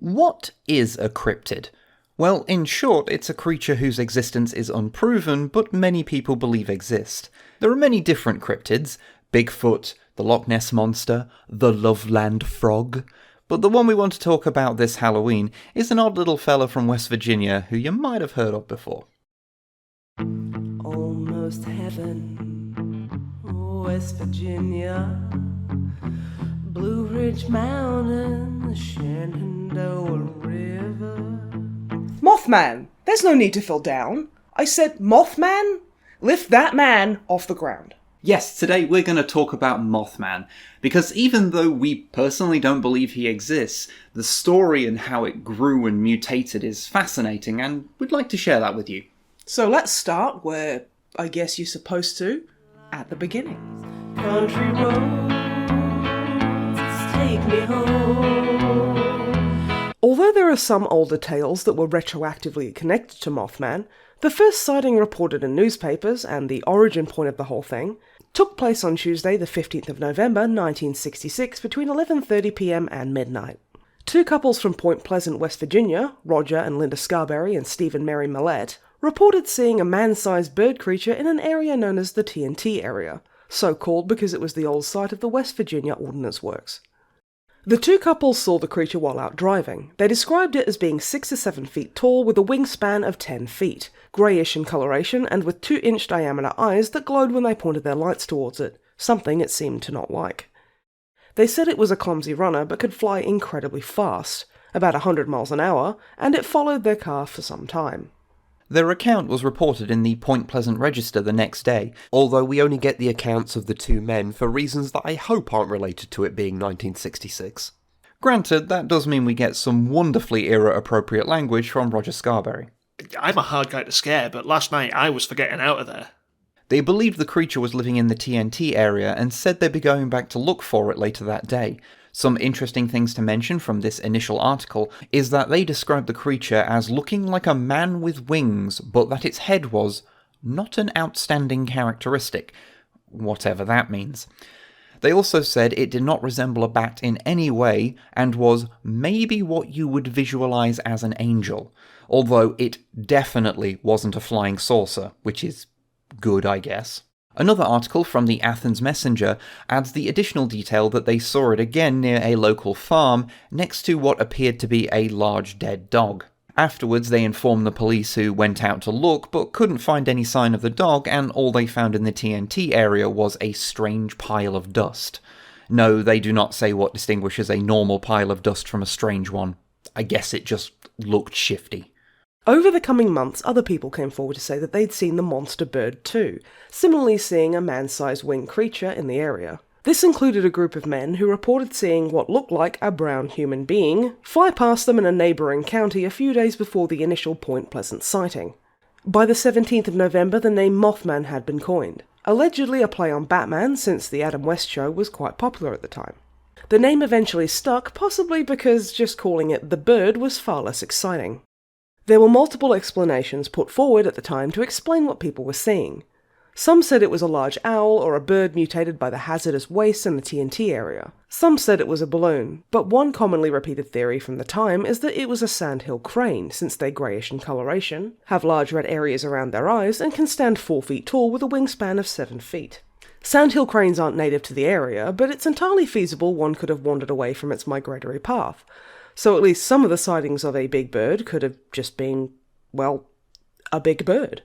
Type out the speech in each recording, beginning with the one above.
What is a cryptid? Well, in short, it's a creature whose existence is unproven, but many people believe exist. There are many different cryptids: Bigfoot, the Loch Ness Monster, the Loveland Frog. But the one we want to talk about this Halloween is an odd little fella from West Virginia who you might have heard of before. Almost heaven, West Virginia, Blue Ridge Mountain, the Shenandoah River. Mothman! There's no need to feel down. I said Mothman? Lift that man off the ground. Yes, today we're going to talk about Mothman, because even though we personally don't believe he exists, the story and how it grew and mutated is fascinating, and we'd like to share that with you. So let's start where I guess you're supposed to, at the beginning. Country roads, take me home. Although there are some older tales that were retroactively connected to Mothman, the first sighting reported in newspapers, and the origin point of the whole thing, took place on Tuesday the 15th of November 1966 between 11:30pm and midnight. Two couples from Point Pleasant, West Virginia, Roger and Linda Scarberry and Steve and Mary Millette, reported seeing a man-sized bird creature in an area known as the TNT area, so called because it was the old site of the West Virginia Ordnance Works. The two couples saw the creature while out driving. They described it as being 6 to 7 feet tall with a wingspan of 10 feet, greyish in coloration and with 2-inch diameter eyes that glowed when they pointed their lights towards it, something it seemed to not like. They said it was a clumsy runner but could fly incredibly fast, about 100 miles an hour, and it followed their car for some time. Their account was reported in the Point Pleasant Register the next day, although we only get the accounts of the two men for reasons that I hope aren't related to it being 1966. Granted, that does mean we get some wonderfully era-appropriate language from Roger Scarberry. I'm a hard guy to scare, but last night I was for getting out of there. They believed the creature was living in the TNT area and said they'd be going back to look for it later that day. Some interesting things to mention from this initial article is that they described the creature as looking like a man with wings, but that its head was not an outstanding characteristic, whatever that means. They also said it did not resemble a bat in any way, and was maybe what you would visualize as an angel, although it definitely wasn't a flying saucer, which is good, I guess. Another article from the Athens Messenger adds the additional detail that they saw it again near a local farm, next to what appeared to be a large dead dog. Afterwards, they informed the police, who went out to look but couldn't find any sign of the dog, and all they found in the TNT area was a strange pile of dust. No, they do not say what distinguishes a normal pile of dust from a strange one. I guess it just looked shifty. Over the coming months, other people came forward to say that they'd seen the monster bird too, similarly seeing a man-sized winged creature in the area. This included a group of men who reported seeing what looked like a brown human being fly past them in a neighbouring county a few days before the initial Point Pleasant sighting. By the 17th of November, the name Mothman had been coined, allegedly a play on Batman since the Adam West show was quite popular at the time. The name eventually stuck, possibly because just calling it the bird was far less exciting. There were multiple explanations put forward at the time to explain what people were seeing. Some said it was a large owl or a bird mutated by the hazardous waste in the TNT area. Some said it was a balloon, but one commonly repeated theory from the time is that it was a sandhill crane, since they're greyish in coloration, have large red areas around their eyes, and can stand 4 feet tall with a wingspan of 7 feet. Sandhill cranes aren't native to the area, but it's entirely feasible one could have wandered away from its migratory path. So at least some of the sightings of a big bird could have just been, well, a big bird.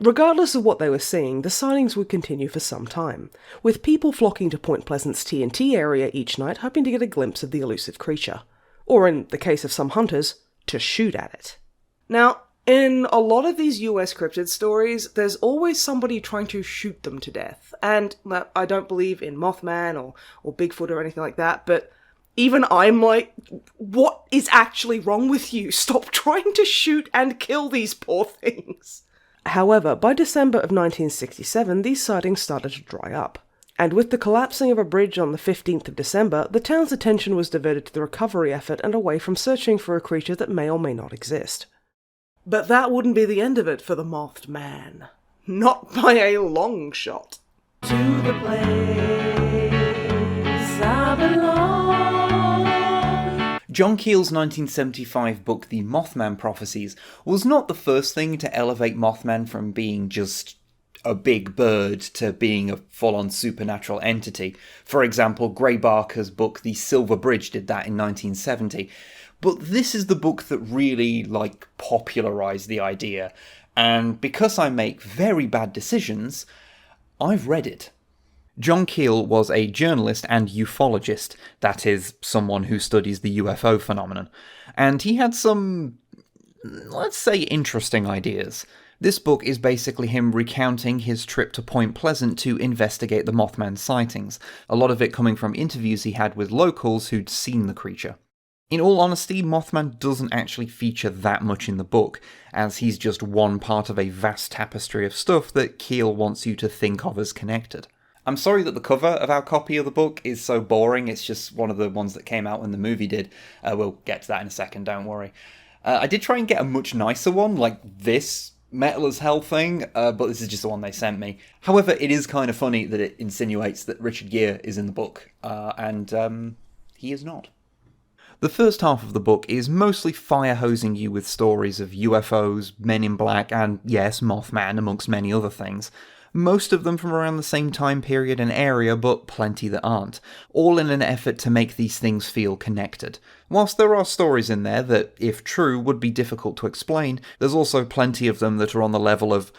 Regardless of what they were seeing, the sightings would continue for some time, with people flocking to Point Pleasant's TNT area each night hoping to get a glimpse of the elusive creature. Or in the case of some hunters, to shoot at it. Now, in a lot of these US cryptid stories, there's always somebody trying to shoot them to death. And I don't believe in Mothman or Bigfoot or anything like that, but even I'm like, what is actually wrong with you? Stop trying to shoot and kill these poor things. However, by December of 1967, these sightings started to dry up. And with the collapsing of a bridge on the 15th of December, the town's attention was diverted to the recovery effort and away from searching for a creature that may or may not exist. But that wouldn't be the end of it for the Mothman. Not by a long shot. To the place I belong. John Keel's 1975 book The Mothman Prophecies was not the first thing to elevate Mothman from being just a big bird to being a full-on supernatural entity. For example, Gray Barker's book The Silver Bridge did that in 1970. But this is the book that really, popularised the idea. And because I make very bad decisions, I've read it. John Keel was a journalist and ufologist, that is, someone who studies the UFO phenomenon, and he had some, let's say, interesting ideas. This book is basically him recounting his trip to Point Pleasant to investigate the Mothman sightings, a lot of it coming from interviews he had with locals who'd seen the creature. In all honesty, Mothman doesn't actually feature that much in the book, as he's just one part of a vast tapestry of stuff that Keel wants you to think of as connected. I'm sorry that the cover of our copy of the book is so boring, it's just one of the ones that came out when the movie did. We'll get to that in a second, don't worry. I did try and get a much nicer one, like this metal as hell thing, but this is just the one they sent me. However, it is kind of funny that it insinuates that Richard Gere is in the book, and he is not. The first half of the book is mostly fire-hosing you with stories of UFOs, Men in Black, and yes, Mothman, amongst many other things. Most of them from around the same time period and area, but plenty that aren't, all in an effort to make these things feel connected. Whilst there are stories in there that, if true, would be difficult to explain, there's also plenty of them that are on the level of,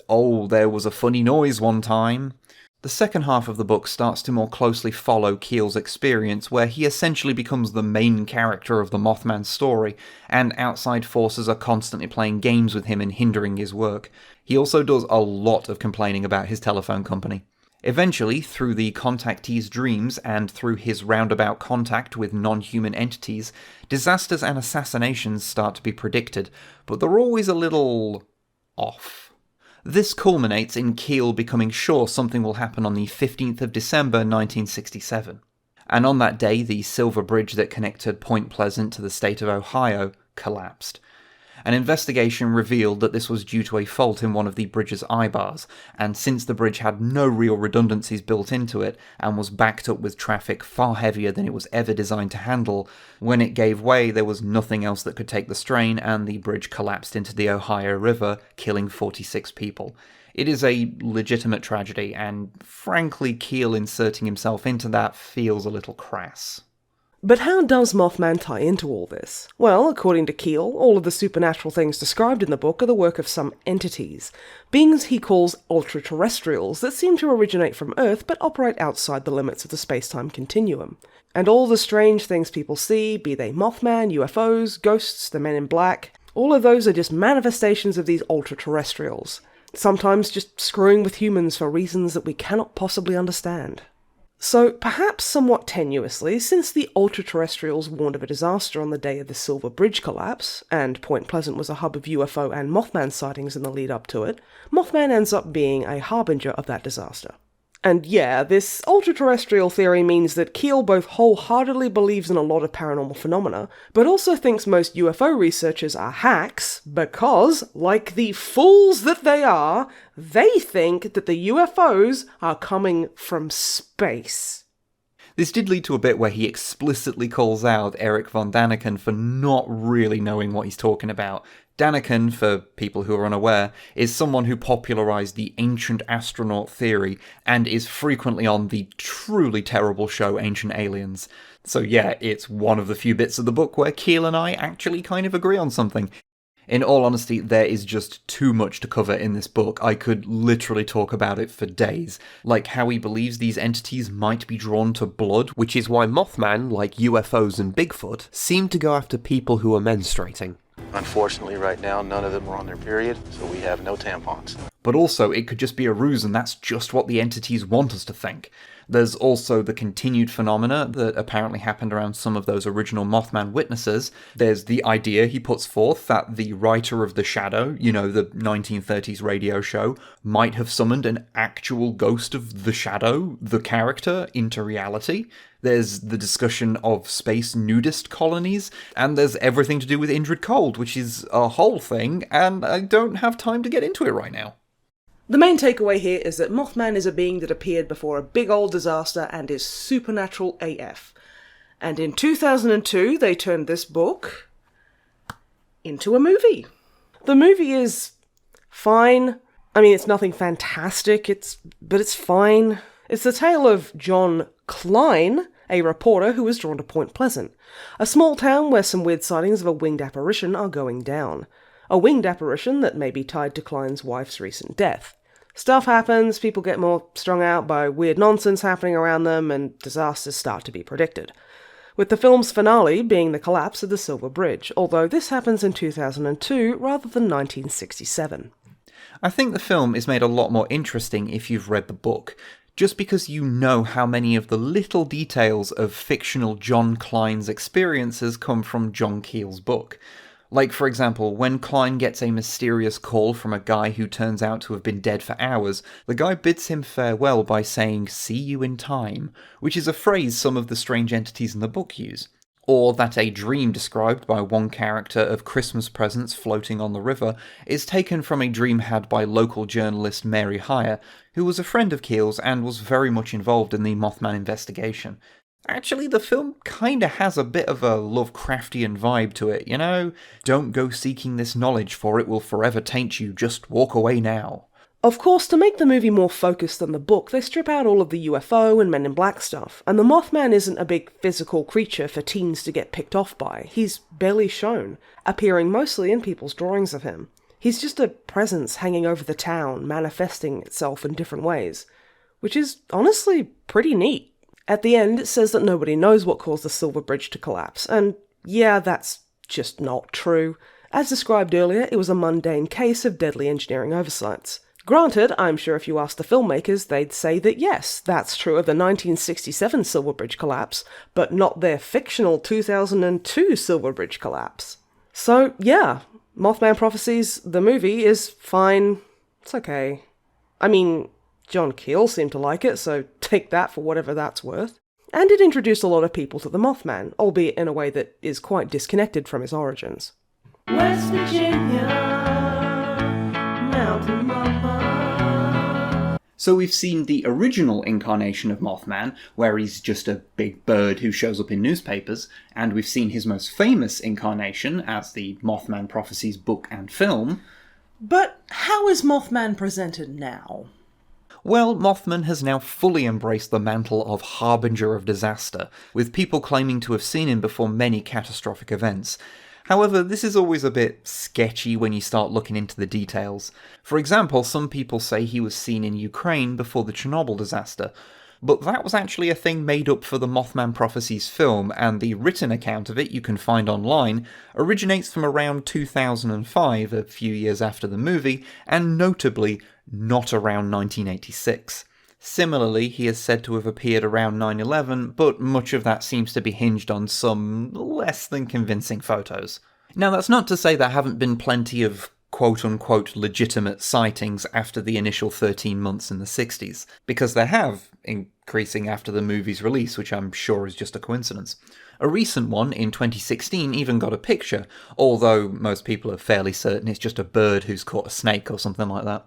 oh, there was a funny noise one time. The second half of the book starts to more closely follow Keel's experience, where he essentially becomes the main character of the Mothman story, and outside forces are constantly playing games with him and hindering his work. He also does a lot of complaining about his telephone company. Eventually, through the contactee's dreams and through his roundabout contact with non-human entities, disasters and assassinations start to be predicted, but they're always a little off. This culminates in Keel becoming sure something will happen on the 15th of December 1967. And on that day, the silver bridge that connected Point Pleasant to the state of Ohio collapsed. An investigation revealed that this was due to a fault in one of the bridge's eye-bars, and since the bridge had no real redundancies built into it, and was backed up with traffic far heavier than it was ever designed to handle, when it gave way there was nothing else that could take the strain, and the bridge collapsed into the Ohio River, killing 46 people. It is a legitimate tragedy, and frankly, Keel inserting himself into that feels a little crass. But how does Mothman tie into all this? Well, according to Keel, all of the supernatural things described in the book are the work of some entities, beings he calls ultra-terrestrials that seem to originate from Earth but operate outside the limits of the space-time continuum. And all the strange things people see, be they Mothman, UFOs, ghosts, the Men in Black, all of those are just manifestations of these ultra-terrestrials, sometimes just screwing with humans for reasons that we cannot possibly understand. So, perhaps somewhat tenuously, since the ultra-terrestrials warned of a disaster on the day of the Silver Bridge collapse, and Point Pleasant was a hub of UFO and Mothman sightings in the lead up to it, Mothman ends up being a harbinger of that disaster. And yeah, this ultra-terrestrial theory means that Keel both wholeheartedly believes in a lot of paranormal phenomena, but also thinks most UFO researchers are hacks, because, like the fools that they are, they think that the UFOs are coming from space. This did lead to a bit where he explicitly calls out Eric von Daniken for not really knowing what he's talking about. Daniken, for people who are unaware, is someone who popularised the ancient astronaut theory and is frequently on the truly terrible show Ancient Aliens. So yeah, it's one of the few bits of the book where Keel and I actually kind of agree on something. In all honesty, there is just too much to cover in this book. I could literally talk about it for days. Like how he believes these entities might be drawn to blood, which is why Mothman, like UFOs and Bigfoot, seem to go after people who are menstruating. Unfortunately, right now, none of them are on their period, so we have no tampons. But also, it could just be a ruse, and that's just what the entities want us to think. There's also the continued phenomena that apparently happened around some of those original Mothman witnesses. There's the idea he puts forth that the writer of The Shadow, you know, the 1930s radio show, might have summoned an actual ghost of The Shadow, the character, into reality. There's the discussion of space nudist colonies, and there's everything to do with Indrid Cold, which is a whole thing, and I don't have time to get into it right now. The main takeaway here is that Mothman is a being that appeared before a big old disaster and is supernatural AF. And in 2002, they turned this book into a movie. The movie is fine. I mean, it's nothing fantastic, but it's fine. It's the tale of John Klein, a reporter who was drawn to Point Pleasant, a small town where some weird sightings of a winged apparition are going down. A winged apparition that may be tied to Klein's wife's recent death. Stuff happens, people get more strung out by weird nonsense happening around them, and disasters start to be predicted. With the film's finale being the collapse of the Silver Bridge, although this happens in 2002 rather than 1967. I think the film is made a lot more interesting if you've read the book, just because you know how many of the little details of fictional John Klein's experiences come from John Keel's book. Like, for example, when Klein gets a mysterious call from a guy who turns out to have been dead for hours, the guy bids him farewell by saying, "See you in time," which is a phrase some of the strange entities in the book use. Or that a dream described by one character of Christmas presents floating on the river is taken from a dream had by local journalist Mary Heyer, who was a friend of Keel's and was very much involved in the Mothman investigation. Actually, the film kinda has a bit of a Lovecraftian vibe to it, you know? Don't go seeking this knowledge, for it will forever taint you, just walk away now. Of course, to make the movie more focused than the book, they strip out all of the UFO and Men in Black stuff, and the Mothman isn't a big physical creature for teens to get picked off by. He's barely shown, appearing mostly in people's drawings of him. He's just a presence hanging over the town, manifesting itself in different ways, which is honestly pretty neat. At the end, it says that nobody knows what caused the Silver Bridge to collapse, and yeah, that's just not true. As described earlier, it was a mundane case of deadly engineering oversights. Granted, I'm sure if you asked the filmmakers, they'd say that yes, that's true of the 1967 Silver Bridge collapse, but not their fictional 2002 Silver Bridge collapse. So yeah, Mothman Prophecies, the movie, is fine. It's okay. I mean, John Keel seemed to like it, so take that for whatever that's worth. And it introduced a lot of people to the Mothman, albeit in a way that is quite disconnected from his origins. West Virginia, Mountain Mama. So we've seen the original incarnation of Mothman, where he's just a big bird who shows up in newspapers, and we've seen his most famous incarnation as the Mothman Prophecies book and film. But how is Mothman presented now? Well, Mothman has now fully embraced the mantle of Harbinger of disaster, with people claiming to have seen him before many catastrophic events. However, this is always a bit sketchy when you start looking into the details. For example, some people say he was seen in Ukraine before the Chernobyl disaster, but that was actually a thing made up for the Mothman Prophecies film, and the written account of it you can find online originates from around 2005, a few years after the movie, and notably not around 1986. Similarly, he is said to have appeared around 9/11, but much of that seems to be hinged on some less than convincing photos. Now, that's not to say there haven't been plenty of quote-unquote legitimate sightings after the initial 13 months in the 60s, because there have, increasing after the movie's release, which I'm sure is just a coincidence. A recent one, in 2016, even got a picture, although most people are fairly certain it's just a bird who's caught a snake or something like that.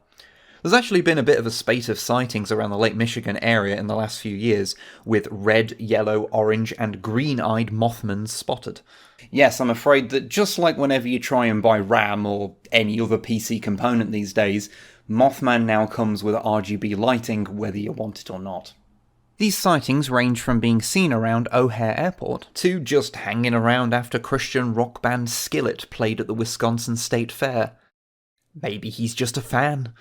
There's actually been a bit of a spate of sightings around the Lake Michigan area in the last few years, with red, yellow, orange, and green-eyed Mothmans spotted. Yes, I'm afraid that just like whenever you try and buy RAM or any other PC component these days, Mothman now comes with RGB lighting whether you want it or not. These sightings range from being seen around O'Hare Airport, to just hanging around after Christian rock band Skillet played at the Wisconsin State Fair. Maybe he's just a fan.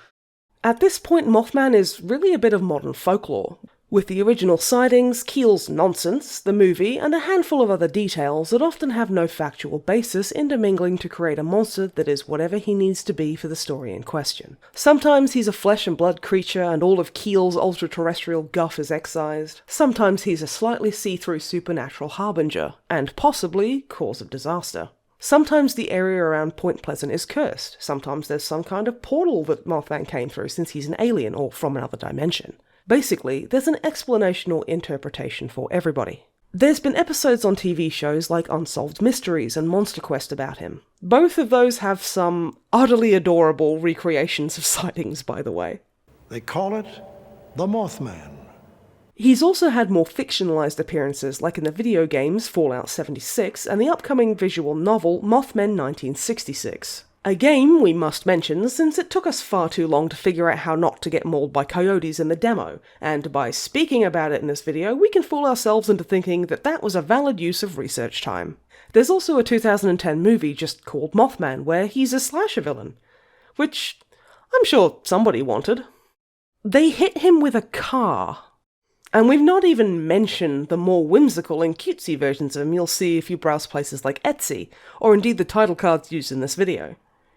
At this point, Mothman is really a bit of modern folklore, with the original sightings, Keel's nonsense, the movie, and a handful of other details that often have no factual basis intermingling to create a monster that is whatever he needs to be for the story in question. Sometimes he's a flesh and blood creature and all of Keel's ultra-terrestrial guff is excised. Sometimes he's a slightly see-through supernatural harbinger, and possibly cause of disaster. Sometimes the area around Point Pleasant is cursed. Sometimes there's some kind of portal that Mothman came through since he's an alien or from another dimension. Basically, there's an explanation or interpretation for everybody. There's been episodes on TV shows like Unsolved Mysteries and Monster Quest about him. Both of those have some utterly adorable recreations of sightings, by the way. They call it the Mothman. He's also had more fictionalised appearances, like in the video games Fallout 76 and the upcoming visual novel Mothman 1966. A game we must mention since it took us far too long to figure out how not to get mauled by coyotes in the demo, and by speaking about it in this video we can fool ourselves into thinking that that was a valid use of research time. There's also a 2010 movie just called Mothman where he's a slasher villain, which I'm sure somebody wanted. They hit him with a car. And we've not even mentioned the more whimsical and cutesy versions of him you'll see if you browse places like Etsy, or indeed the title cards used in this video.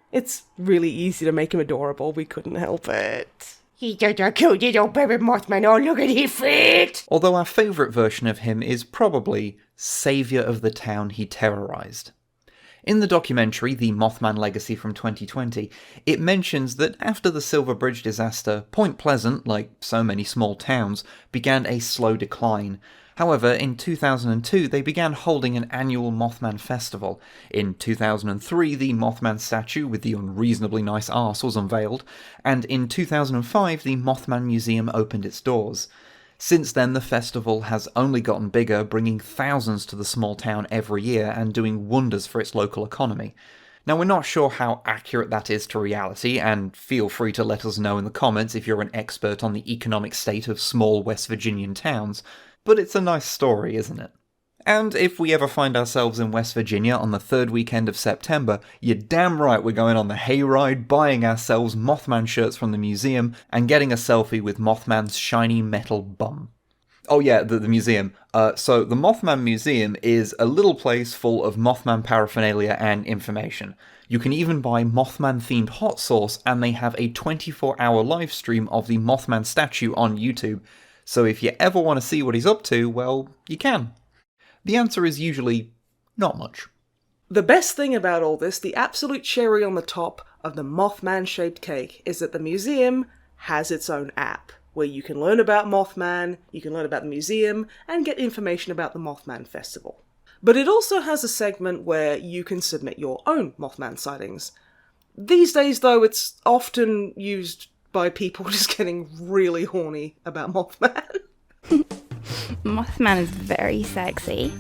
It's really easy to make him adorable, we couldn't help it. He's just a cute little baby Mothman, oh look at his feet! Although our favourite version of him is probably saviour of the town he terrorised. In the documentary, The Mothman Legacy from 2020, it mentions that after the Silver Bridge disaster, Point Pleasant, like so many small towns, began a slow decline. However, in 2002 they began holding an annual Mothman festival. In 2003 the Mothman statue with the unreasonably nice arse was unveiled, and in 2005 the Mothman Museum opened its doors. Since then, the festival has only gotten bigger, bringing thousands to the small town every year and doing wonders for its local economy. Now, we're not sure how accurate that is to reality, and feel free to let us know in the comments if you're an expert on the economic state of small West Virginian towns, but it's a nice story, isn't it? And if we ever find ourselves in West Virginia on the third weekend of September, you're damn right we're going on the hayride, buying ourselves Mothman shirts from the museum, and getting a selfie with Mothman's shiny metal bum. Oh yeah, the museum. So the Mothman Museum is a little place full of Mothman paraphernalia and information. You can even buy Mothman-themed hot sauce, and they have a 24-hour live stream of the Mothman statue on YouTube. So if you ever want to see what he's up to, well, you can. The answer is usually not much. The best thing about all this, the absolute cherry on the top of the Mothman-shaped cake, is that the museum has its own app, where you can learn about Mothman, you can learn about the museum, and get information about the Mothman Festival. But it also has a segment where you can submit your own Mothman sightings. These days, though, it's often used by people just getting really horny about Mothman. Mothman is very sexy.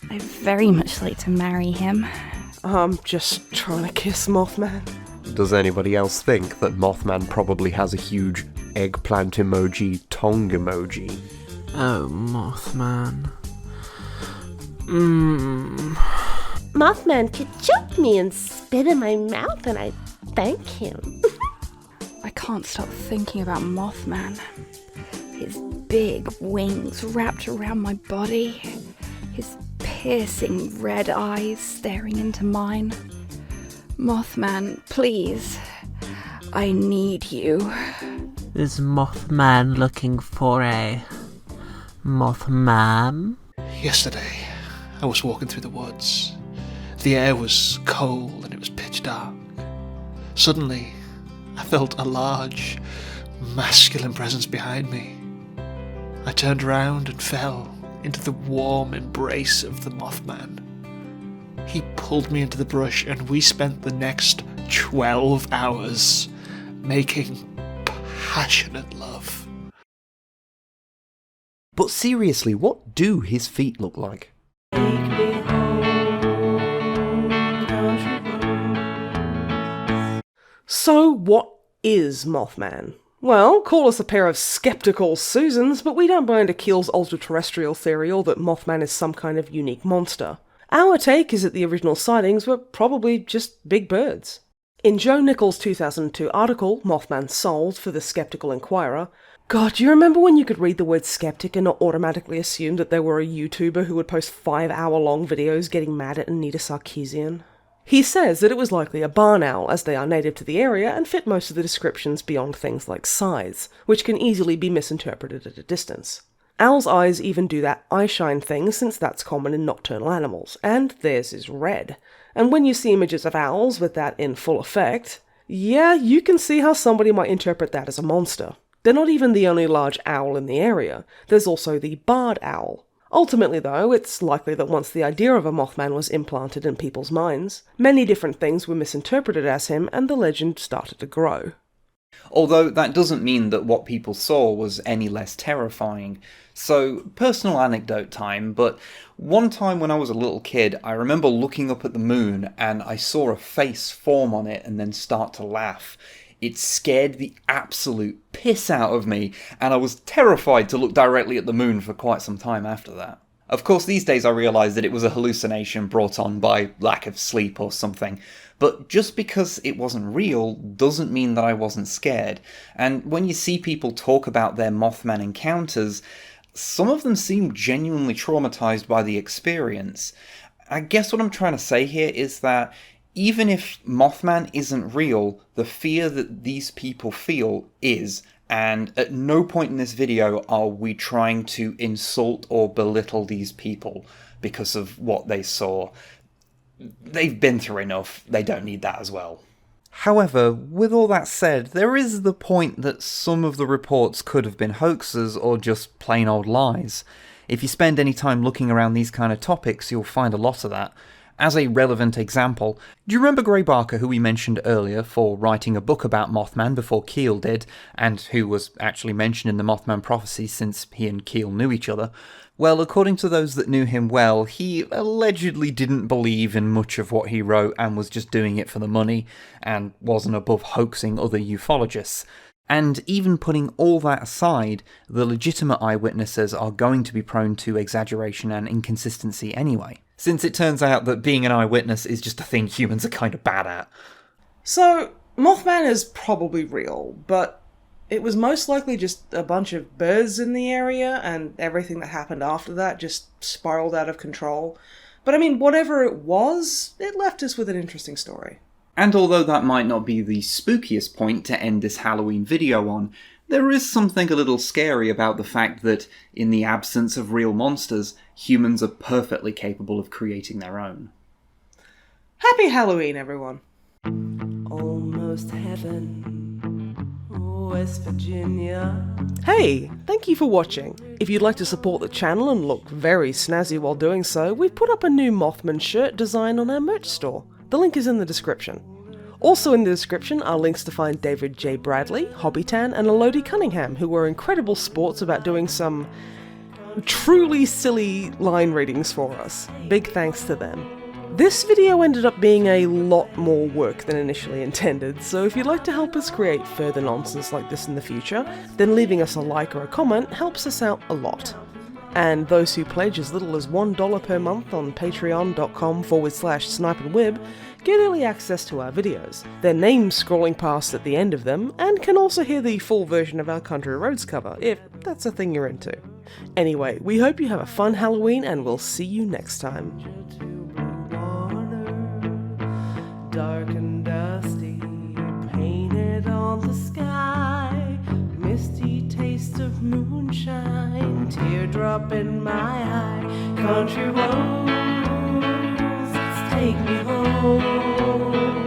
I'd very much like to marry him. I'm just trying to kiss Mothman. Does anybody else think that Mothman probably has a huge eggplant emoji tongue emoji? Oh, Mothman. Mothman could choke me and spit in my mouth and I'd thank him. I can't stop thinking about Mothman. His big wings wrapped around my body. His piercing red eyes staring into mine. Mothman, please. I need you. Is Mothman looking for a Mothman? Yesterday, I was walking through the woods. The air was cold and it was pitch dark. Suddenly, I felt a large, masculine presence behind me. I turned around and fell into the warm embrace of the Mothman. He pulled me into the brush and we spent the next 12 hours making passionate love. But seriously, what do his feet look like? Take me home, country roads. So what is Mothman? Well, call us a pair of skeptical Susans, but we don't buy into Keel's ultra-terrestrial theory or that Mothman is some kind of unique monster. Our take is that the original sightings were probably just big birds. In Joe Nichols' 2002 article, Mothman Solved, for the Skeptical Inquirer, God, do you remember when you could read the word skeptic and not automatically assume that they were a YouTuber who would post 5-hour-long videos getting mad at Anita Sarkeesian? He says that it was likely a barn owl, as they are native to the area and fit most of the descriptions beyond things like size, which can easily be misinterpreted at a distance. Owls' eyes even do that eye shine thing, since that's common in nocturnal animals, and theirs is red. And when you see images of owls with that in full effect, yeah, you can see how somebody might interpret that as a monster. They're not even the only large owl in the area. There's also the barred owl. Ultimately, though, it's likely that once the idea of a Mothman was implanted in people's minds, many different things were misinterpreted as him and the legend started to grow. Although that doesn't mean that what people saw was any less terrifying. So, personal anecdote time, but one time when I was a little kid, I remember looking up at the moon and I saw a face form on it and then start to laugh. It scared the absolute piss out of me, and I was terrified to look directly at the moon for quite some time after that. Of course, these days I realise that it was a hallucination brought on by lack of sleep or something, but just because it wasn't real doesn't mean that I wasn't scared. And when you see people talk about their Mothman encounters, some of them seem genuinely traumatised by the experience. I guess what I'm trying to say here is that even if Mothman isn't real, the fear that these people feel is, and at no point in this video are we trying to insult or belittle these people because of what they saw. They've been through enough, they don't need that as well. However, with all that said, there is the point that some of the reports could have been hoaxes or just plain old lies. If you spend any time looking around these kind of topics, you'll find a lot of that. As a relevant example, do you remember Gray Barker, who we mentioned earlier for writing a book about Mothman before Keel did, and who was actually mentioned in the Mothman prophecy since he and Keel knew each other? Well, according to those that knew him well, he allegedly didn't believe in much of what he wrote and was just doing it for the money, and wasn't above hoaxing other ufologists. And even putting all that aside, the legitimate eyewitnesses are going to be prone to exaggeration and inconsistency anyway, since it turns out that being an eyewitness is just a thing humans are kind of bad at. So, Mothman is probably real, but it was most likely just a bunch of birds in the area, and everything that happened after that just spiraled out of control. But I mean, whatever it was, it left us with an interesting story. And although that might not be the spookiest point to end this Halloween video on, there is something a little scary about the fact that, in the absence of real monsters, humans are perfectly capable of creating their own. Happy Halloween, everyone! Almost heaven, West Virginia. Hey, thank you for watching. If you'd like to support the channel and look very snazzy while doing so, we've put up a new Mothman shirt design on our merch store. The link is in the description. Also in the description are links to find David J. Bradley, HobbyTan, and Elodie Cunningham, who were incredible sports about doing some truly silly line readings for us. Big thanks to them. This video ended up being a lot more work than initially intended, so if you'd like to help us create further nonsense like this in the future, then leaving us a like or a comment helps us out a lot. And those who pledge as little as $1 per month on patreon.com/Snipe and Wib get early access to our videos, their names scrolling past at the end of them, and can also hear the full version of our Country Roads cover, if that's a thing you're into. Anyway, we hope you have a fun Halloween, and we'll see you next time. Dark and dusty, painted on the sky, misty taste of moonshine, teardrop in my eye. Country roads, take me home.